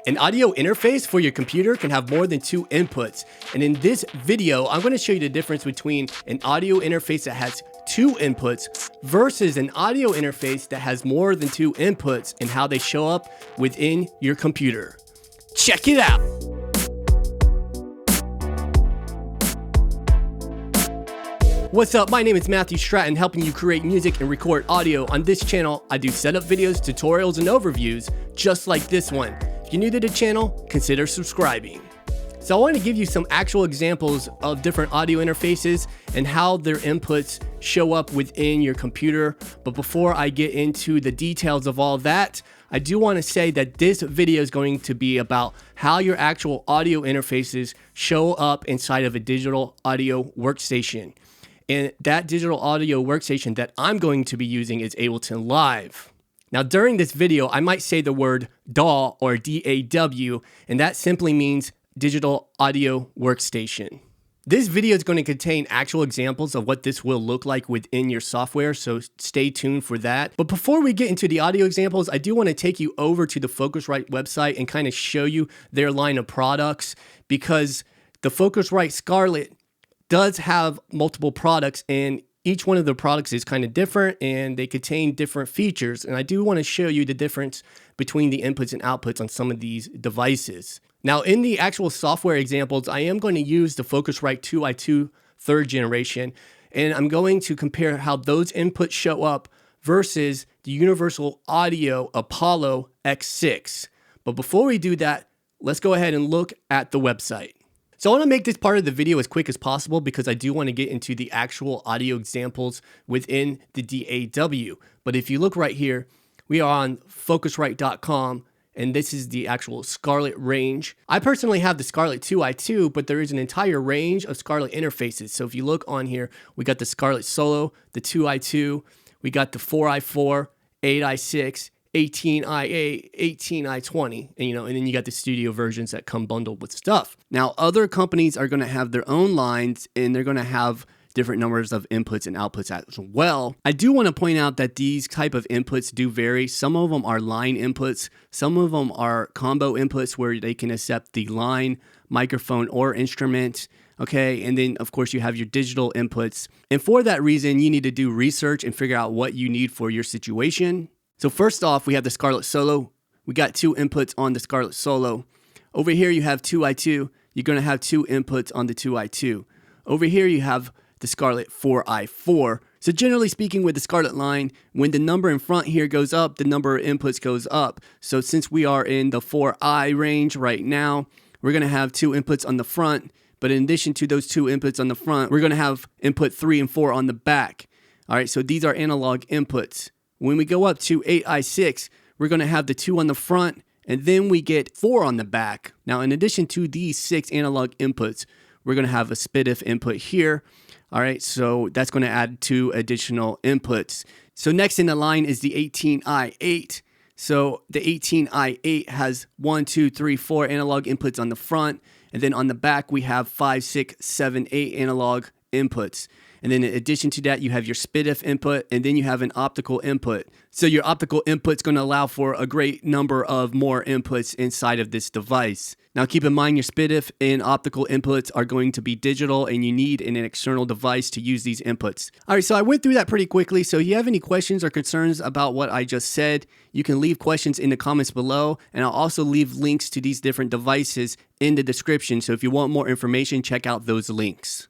An audio interface for your computer can have more than two inputs. And in this video, I'm going to show you the difference between an audio interface that has two inputs versus an audio interface that has more than two inputs and how they show up within your computer. Check it out. What's up? My name is Matthew Stratton, helping you create music and record audio. On this channel, I do setup videos, tutorials, and overviews just like this one. If you're new to the channel, consider subscribing. So I want to give you some actual examples of different audio interfaces and how their inputs show up within your computer. But before I get into the details of all that, I do want to say that this video is going to be about how your actual audio interfaces show up inside of a digital audio workstation. And that digital audio workstation that I'm going to be using is Ableton Live. Now, during this video, I might say the word DAW or DAW, and that simply means Digital Audio Workstation. This video is going to contain actual examples of what this will look like within your software, so stay tuned for that. But before we get into the audio examples, I do want to take you over to the Focusrite website and kind of show you their line of products, because the Focusrite Scarlett does have multiple products, and each one of the products is kind of different and they contain different features. And I do want to show you the difference between the inputs and outputs on some of these devices. Now, in the actual software examples, I am going to use the Focusrite 2i2 third generation, and I'm going to compare how those inputs show up versus the Universal Audio Apollo X6. But before we do that, let's go ahead and look at the website. So I want to make this part of the video as quick as possible because I do want to get into the actual audio examples within the DAW. But if you look right here, we are on Focusrite.com, and this is the actual Scarlett range. I personally have the Scarlett 2i2, but there is an entire range of Scarlett interfaces. So if you look on here, we got the Scarlett Solo, the 2i2, we got the 4i4, 8i6, 18i8, 18i20, and then you got the studio versions that come bundled with stuff. Now, other companies are going to have their own lines, and they're going to have different numbers of inputs and outputs as well. I do want to point out that these type of inputs do vary. Some of them are line inputs. Some of them are combo inputs where they can accept the line, microphone, or instrument. Okay, and then of course you have your digital inputs. And for that reason, you need to do research and figure out what you need for your situation. So first off, we have the Scarlett Solo. We got two inputs on the Scarlett Solo. Over here you have 2i2. You're going to have two inputs on the 2i2. Over here you have the Scarlett 4i4. So generally speaking, with the Scarlett line, when the number in front here goes up, the number of inputs goes up. So since we are in the 4i range right now, we're going to have two inputs on the front. But in addition to those two inputs on the front, we're going to have input 3 and 4 on the back. All right, so these are analog inputs. When we go up to 8i6, we're going to have the 2 on the front, and then we get 4 on the back. Now, in addition to these 6 analog inputs, we're going to have a SPDIF input here. All right, so that's going to add 2 additional inputs. So next in the line is the 18i8. So the 18i8 has 1, 2, 3, 4 analog inputs on the front, and then on the back we have 5, 6, 7, 8 analog inputs. And then in addition to that, you have your SPDIF input, and then you have an optical input. So your optical input is going to allow for a great number of more inputs inside of this device. Now keep in mind, your SPDIF and optical inputs are going to be digital, and you need an external device to use these inputs. All right, so I went through that pretty quickly. So if you have any questions or concerns about what I just said, you can leave questions in the comments below, and I'll also leave links to these different devices in the description. So if you want more information, check out those links.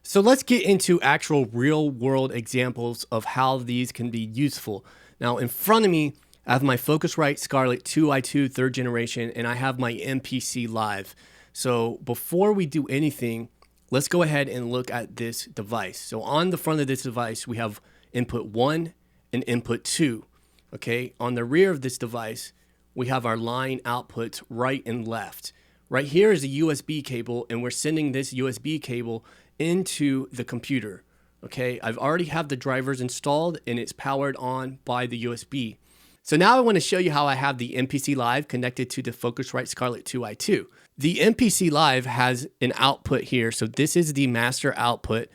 So let's get into actual real world examples of how these can be useful. Now in front of me, I have my Focusrite Scarlett 2i2 third generation, and I have my MPC Live. So before we do anything, let's go ahead and look at this device. So on the front of this device, we have input 1 and input 2. Okay, on the rear of this device, we have our line outputs right and left. Right here is a USB cable, and we're sending this USB cable into the computer. Okay, I've already have the drivers installed, and it's powered on by the USB. So now I want to show you how I have the MPC Live connected to the Focusrite Scarlett 2i2. The MPC Live has an output here. So this is the master output,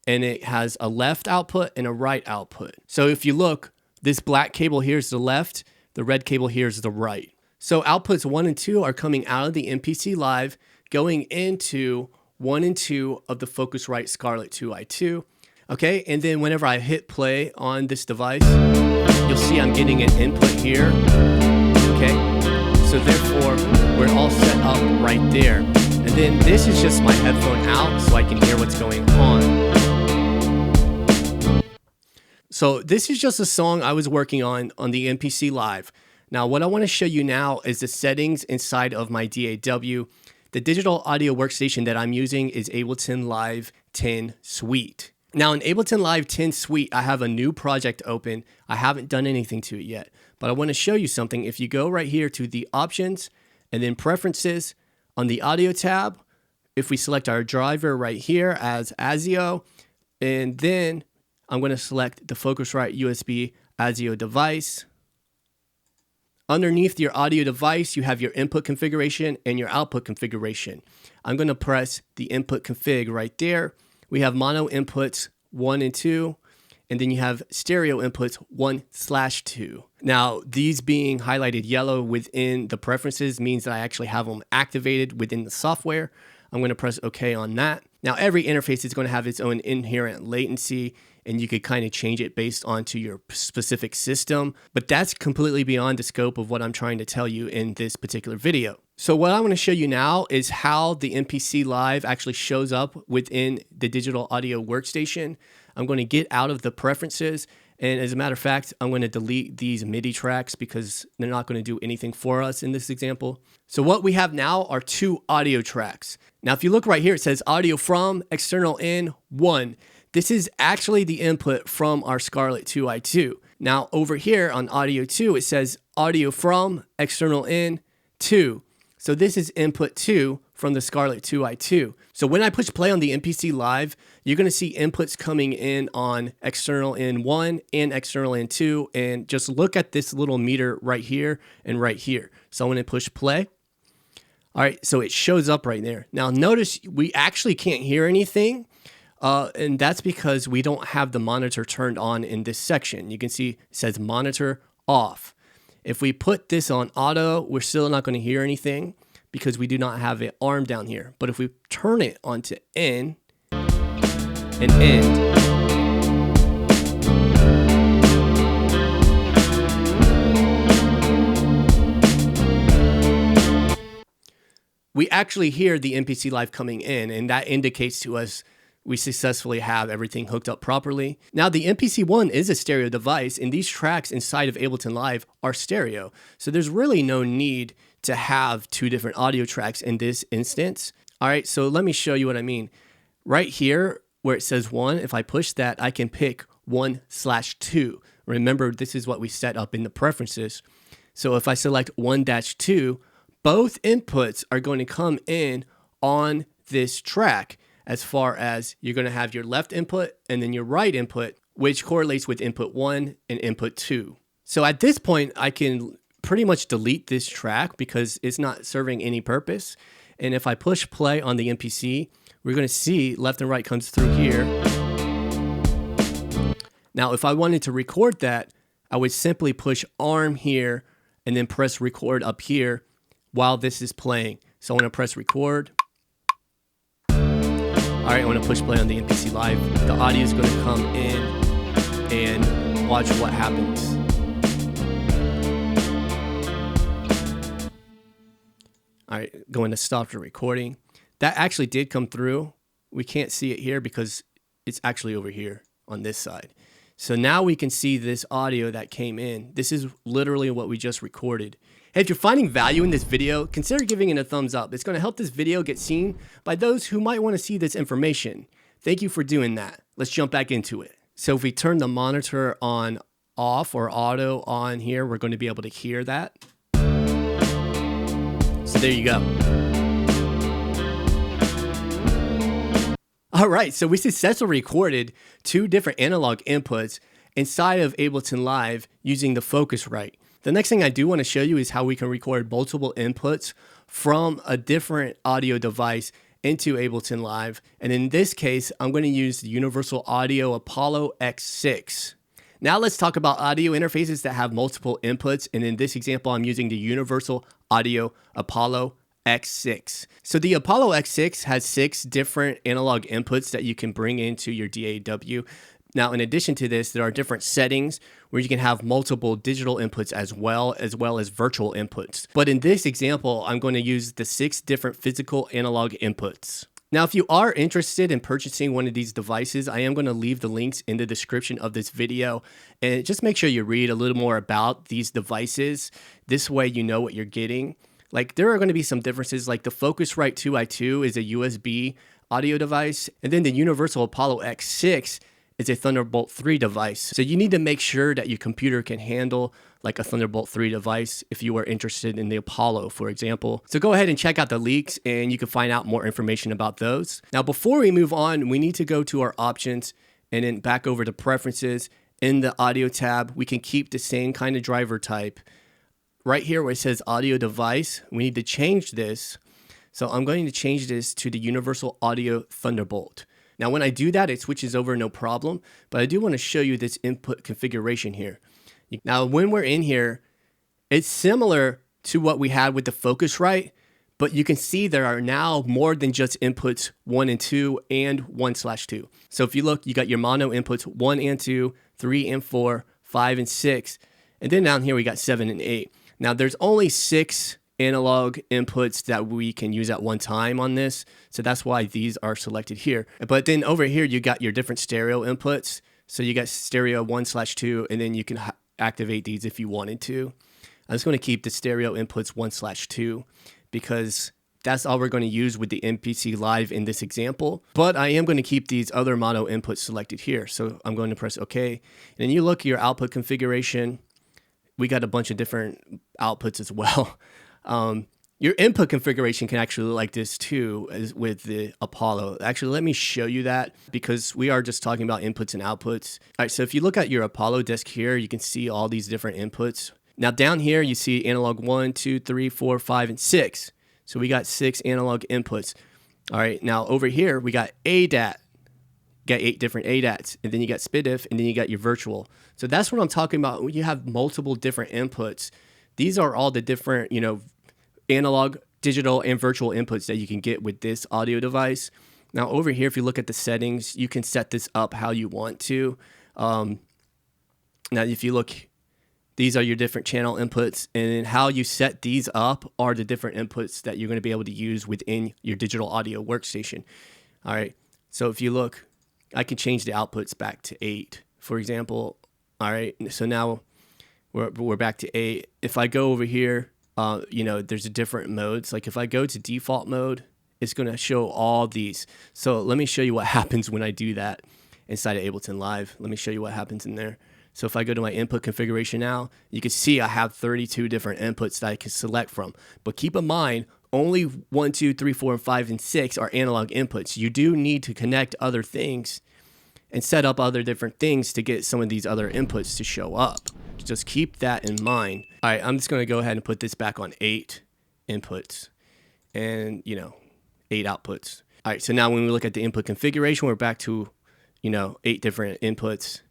and it has a left output and a right output. So if you look, this black cable here is the left, the red cable here is the right. So outputs 1 and 2 are coming out of the MPC Live, going into 1 and 2 of the Focusrite Scarlett 2i2. Okay, and then whenever I hit play on this device, you'll see I'm getting an input here. Okay, so therefore we're all set up right there. And then this is just my headphone out so I can hear what's going on. So this is just a song I was working on the MPC Live. Now what I want to show you now is the settings inside of my DAW. The digital audio workstation that I'm using is Ableton Live 10 Suite. Now in Ableton Live 10 Suite, I have a new project open. I haven't done anything to it yet, but I want to show you something. If you go right here to the options and then preferences on the audio tab, if we select our driver right here as ASIO, and then I'm going to select the Focusrite USB ASIO device. Underneath your audio device, you have your input configuration and your output configuration. I'm going to press the input config right there. We have mono inputs 1 and 2, and then you have stereo inputs 1/2. Now, these being highlighted yellow within the preferences means that I actually have them activated within the software. I'm going to press OK on that. Now, every interface is going to have its own inherent latency, and you could kind of change it based onto your specific system, but that's completely beyond the scope of what I'm trying to tell you in this particular video. So what I want to show you now is how the MPC Live actually shows up within the digital audio workstation. I'm going to get out of the preferences, and as a matter of fact, I'm going to delete these MIDI tracks because they're not going to do anything for us in this example. So what we have now are 2 audio tracks. Now if you look right here, it says audio from external in 1. This is actually the input from our Scarlett 2i2. Now over here on audio 2, it says audio from external in 2. So this is input 2 from the Scarlett 2i2. So when I push play on the MPC Live, you're going to see inputs coming in on external in 1 and external in 2. And just look at this little meter right here and right here. So I'm going to push play. All right, so it shows up right there. Now notice we actually can't hear anything. And that's because we don't have the monitor turned on in this section. You can see it says monitor off. If we put this on auto, we're still not going to hear anything because we do not have an arm down here. But if we turn it onto in and end, we actually hear the MPC Live coming in, and that indicates to us we successfully have everything hooked up properly. Now the MPC-1 is a stereo device, and these tracks inside of Ableton Live are stereo. So there's really no need to have 2 different audio tracks in this instance. All right, so let me show you what I mean. Right here where it says 1, if I push that, I can pick 1/2. Remember, this is what we set up in the preferences. So if I select 1-2, both inputs are going to come in on this track. As far as you're going to have your left input and then your right input, which correlates with input 1 and input 2. So at this point, I can pretty much delete this track because it's not serving any purpose. And if I push play on the MPC, we're going to see left and right comes through here. Now, if I wanted to record that, I would simply push arm here and then press record up here while this is playing. So I'm going to press record. All right, I want to push play on the MPC Live. The audio is going to come in and watch what happens. All right, going to stop the recording. That actually did come through. We can't see it here because it's actually over here on this side. So now we can see this audio that came in. This is literally what we just recorded. Hey, if you're finding value in this video, consider giving it a thumbs up. It's going to help this video get seen by those who might want to see this information. Thank you for doing that. Let's jump back into it. So if we turn the monitor on off or auto on here, we're going to be able to hear that. So there you go. All right, so we successfully recorded 2 different analog inputs inside of Ableton Live using the Focusrite. The next thing I do want to show you is how we can record multiple inputs from a different audio device into Ableton Live. And in this case, I'm going to use the Universal Audio Apollo X6. Now let's talk about audio interfaces that have multiple inputs. And in this example, I'm using the Universal Audio Apollo X6. So the Apollo X6 has 6 different analog inputs that you can bring into your DAW. Now, in addition to this, there are different settings where you can have multiple digital inputs as well as virtual inputs. But in this example, I'm going to use the 6 different physical analog inputs. Now, if you are interested in purchasing one of these devices, I am going to leave the links in the description of this video. And just make sure you read a little more about these devices. This way you know what you're getting. Like, there are going to be some differences, like the Focusrite 2i2 is a USB audio device, and then the Universal Apollo X6 is a Thunderbolt 3 device. So you need to make sure that your computer can handle like a Thunderbolt 3 device if you are interested in the Apollo, for example. So go ahead and check out the leaks and you can find out more information about those. Now, before we move on, we need to go to our options and then back over to preferences. In the audio tab, we can keep the same kind of driver type. Right here where it says audio device, we need to change this. So I'm going to change this to the Universal Audio Thunderbolt. Now, when I do that, it switches over no problem, but I do want to show you this input configuration here. Now, when we're in here, it's similar to what we had with the Focusrite, but you can see there are now more than just inputs 1 and 2 and 1/2. So if you look, you got your mono inputs 1 and 2, 3 and 4, 5 and 6, and then down here we got 7 and 8. Now, there's only 6 analog inputs that we can use at one time on this. So that's why these are selected here. But then over here, you got your different stereo inputs. So you got stereo 1/2, and then you can activate these if you wanted to. I'm just going to keep the stereo inputs 1/2 because that's all we're going to use with the MPC Live in this example. But I am going to keep these other mono inputs selected here. So I'm going to press OK. And then you look at your output configuration. We got a bunch of different outputs as well. Your input configuration can actually look like this too, as with the Apollo. Actually, let me show you that because we are just talking about inputs and outputs. All right, so if you look at your Apollo desk here, you can see all these different inputs. Now down here, you see analog 1, 2, 3, 4, 5, and 6. So we got 6 analog inputs. All right, now over here, we got ADAT. You got 8 different ADATs, and then you got SPDIF, and then you got your virtual. So that's what I'm talking about. When you have multiple different inputs, these are all the different, analog, digital, and virtual inputs that you can get with this audio device. Now over here, if you look at the settings, you can set this up how you want to. Now if you look, these are your different channel inputs, and how you set these up are the different inputs that you're going to be able to use within your digital audio workstation. All right, so if you look, I can change the outputs back to 8, for example. All right, so now we're back to 8. If I go over here, there's different modes. Like if I go to default mode, it's going to show all these. So let me show you what happens when I do that inside of Ableton Live. Let me show you what happens in there. So if I go to my input configuration now, you can see I have 32 different inputs that I can select from. But keep in mind, only 1, 2, 3, 4, and 5, and 6 are analog inputs. You do need to connect other things and set up other different things to get some of these other inputs to show up. Just keep that in mind. All right, I'm just going to go ahead and put this back on 8 inputs and, 8 outputs. All right, so now when we look at the input configuration, we're back to, 8 different inputs.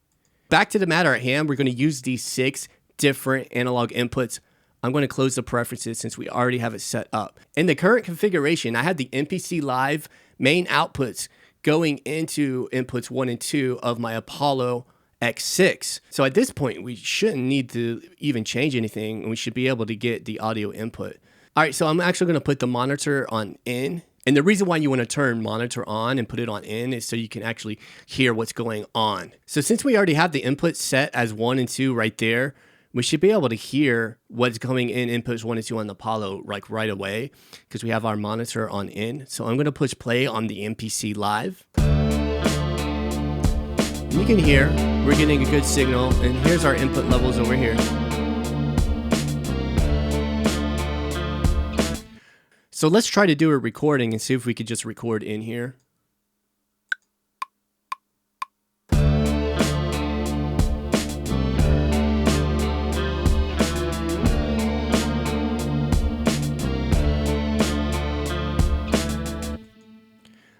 Back to the matter at hand, we're going to use these 6 different analog inputs. I'm going to close the preferences since we already have it set up. In the current configuration, I have the MPC Live main outputs going into inputs 1 and 2 of my Apollo X6. So at this point, we shouldn't need to even change anything, and we should be able to get the audio input. All right, so I'm actually going to put the monitor on in. And the reason why you want to turn monitor on and put it on in is so you can actually hear what's going on. So since we already have the input set as 1 and 2 right there, we should be able to hear what's coming in inputs 1 and 2 on the Apollo like right away because we have our monitor on in. So I'm going to push play on the MPC Live. And you can hear we're getting a good signal, and here's our input levels over here. So let's try to do a recording and see if we could just record in here.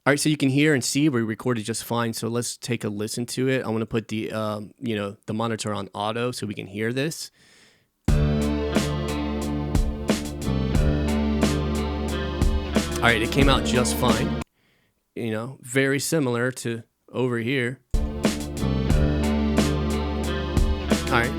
All right, so you can hear and see we recorded just fine. So let's take a listen to it. I want to put the the monitor on auto so we can hear this. All right, it came out just fine. You know, very similar to over here. All right.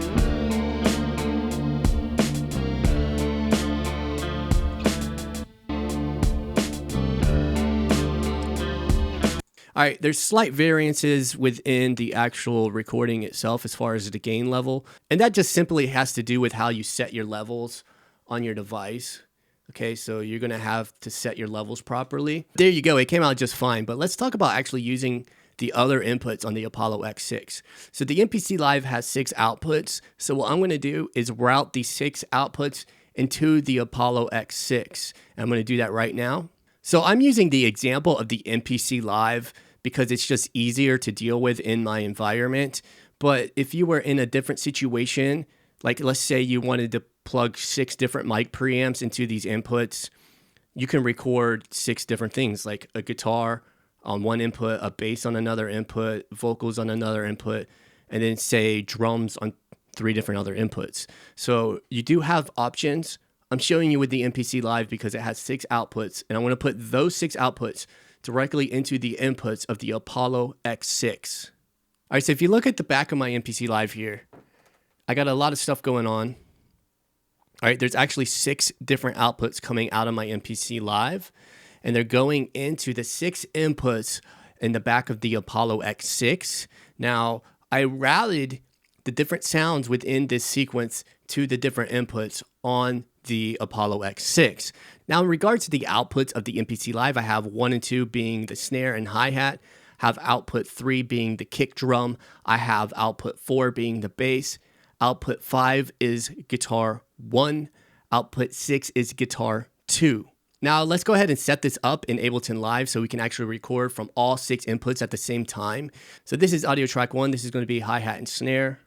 All right, there's slight variances within the actual recording itself as far as the gain level, and that just simply has to do with how you set your levels on your device. Okay, so you're gonna have to set your levels properly. There you go, it came out just fine, but let's talk about actually using the other inputs on the Apollo X6. So the MPC Live has 6 outputs, so what I'm gonna do is route these 6 outputs into the Apollo X6. And I'm gonna do that right now. So I'm using the example of the MPC Live because it's just easier to deal with in my environment. But if you were in a different situation, like let's say you wanted to plug 6 different mic preamps into these inputs, you can record 6 different things, like a guitar on one input, a bass on another input, vocals on another input, and then say drums on 3 different other inputs. So you do have options. I'm showing you with the MPC Live because it has 6 outputs, and I want to put those 6 outputs directly into the inputs of the Apollo X6. All right, so if you look at the back of my MPC Live here, I got a lot of stuff going on. All right, there's actually 6 different outputs coming out of my MPC Live, and they're going into the 6 inputs in the back of the Apollo X6. Now, I routed the different sounds within this sequence to the different inputs on the Apollo X6. Now, in regards to the outputs of the MPC Live, I have 1 and 2 being the snare and hi-hat, have output 3 being the kick drum, I have output 4 being the bass, output 5 is guitar 1, output 6 is guitar 2. Now, let's go ahead and set this up in Ableton Live so we can actually record from all 6 inputs at the same time. So this is audio track 1, this is going to be hi-hat and snare.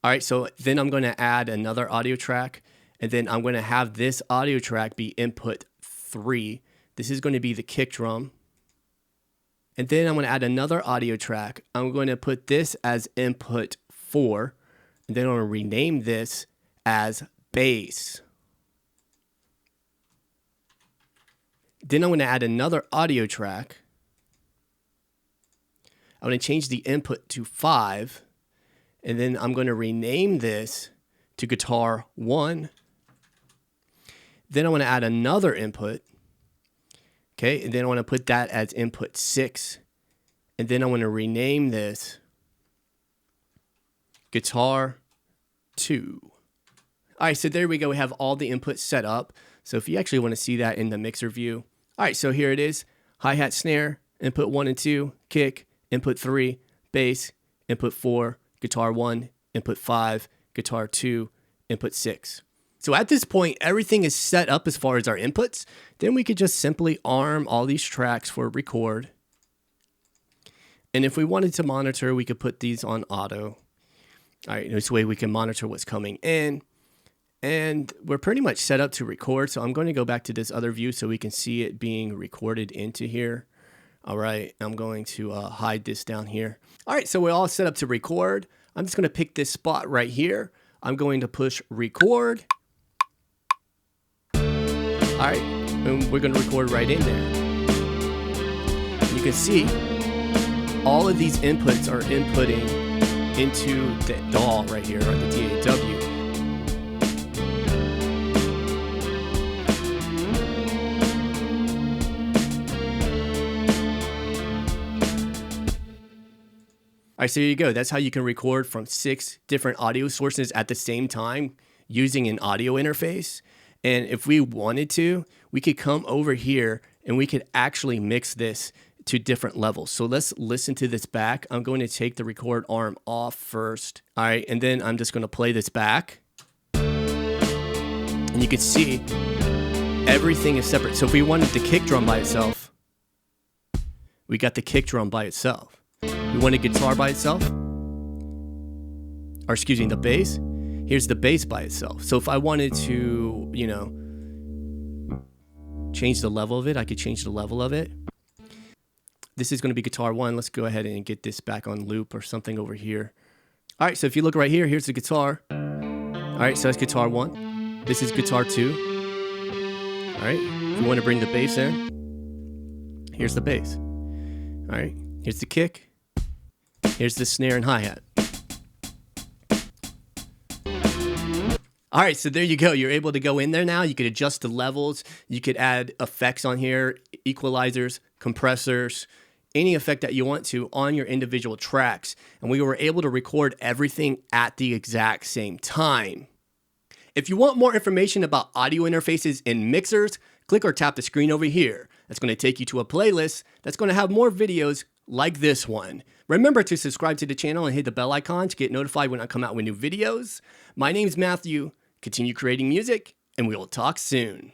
All right, so then I'm going to add another audio track, and then I'm going to have this audio track be input 3. This is going to be the kick drum. And then I'm going to add another audio track. I'm going to put this as input 4. And then I'm going to rename this as bass. Then I'm going to add another audio track. I'm going to change the input to 5. And then I'm going to rename this to guitar 1. Then I want to add another input. Okay, and then I want to put that as input 6. And then I want to rename this guitar 2. All right, so there we go. We have all the inputs set up. So if you actually want to see that in the mixer view. All right, so here it is. Hi-hat, snare, input 1 and 2, kick, input 3, bass, input 4, guitar 1, input 5, guitar 2, input 6. So at this point, everything is set up as far as our inputs. Then we could just simply arm all these tracks for record. And if we wanted to monitor, we could put these on auto. All right, this way we can monitor what's coming in. And we're pretty much set up to record. So I'm going to go back to this other view so we can see it being recorded into here. All right, I'm going to hide this down here. All right, so we're all set up to record. I'm just going to pick this spot right here. I'm going to push record. All right, and we're going to record right in there. You can see all of these inputs are inputting into the DAW right here, or the DAW. All right, so there you go. That's how you can record from 6 different audio sources at the same time using an audio interface. And if we wanted to, we could come over here and we could actually mix this to different levels. So let's listen to this back. I'm going to take the record arm off first. All right, and then I'm just going to play this back. And you can see everything is separate. So if we wanted the kick drum by itself, we got the kick drum by itself. We want a guitar by itself, or excuse me, the bass. Here's the bass by itself. So if I wanted to, change the level of it, I could change the level of it. This is going to be guitar 1. Let's go ahead and get this back on loop or something over here. All right, so if you look right here, here's the guitar. All right, so that's guitar 1. This is guitar 2. All right, if you want to bring the bass in, here's the bass. All right, here's the kick. Here's the snare and hi-hat. All right, so there you go. You're able to go in there now. You could adjust the levels. You could add effects on here, equalizers, compressors, any effect that you want to on your individual tracks. And we were able to record everything at the exact same time. If you want more information about audio interfaces and mixers, click or tap the screen over here. That's going to take you to a playlist that's going to have more videos like this one. Remember to subscribe to the channel and hit the bell icon to get notified when I come out with new videos. My name's Matthew. Continue creating music, and we will talk soon.